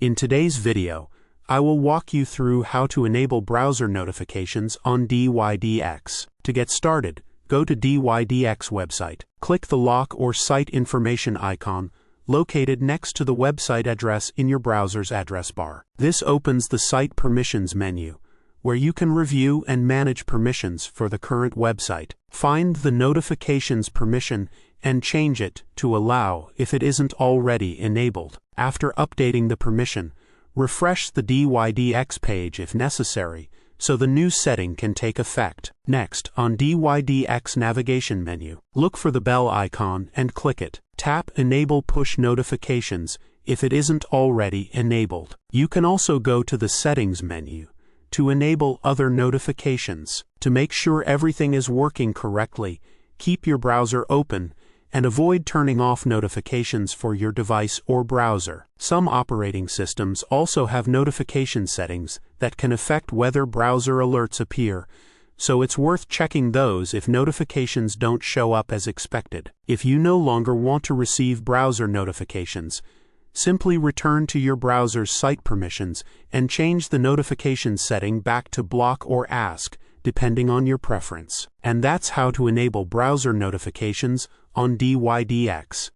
In today's video, I will walk you through how to enable browser notifications on dYdX. To get started, go to dYdX website. Click the lock or site information icon located next to the website address in your browser's address bar. This opens the Site Permissions menu, where you can review and manage permissions for the current website. Find the Notifications permission and change it to Allow if it isn't already enabled. After updating the permission, refresh the dYdX page if necessary, so the new setting can take effect. Next, on dYdX navigation menu, look for the bell icon and click it. Tap Enable Push Notifications if it isn't already enabled. You can also go to the Settings menu to enable other notifications. To make sure everything is working correctly, keep your browser open and avoid turning off notifications for your device or browser. Some operating systems also have notification settings that can affect whether browser alerts appear, so it's worth checking those if notifications don't show up as expected. If you no longer want to receive browser notifications, simply return to your browser's site permissions and change the notification setting back to Block or Ask, depending on your preference. And that's how to enable browser notifications on dYdX.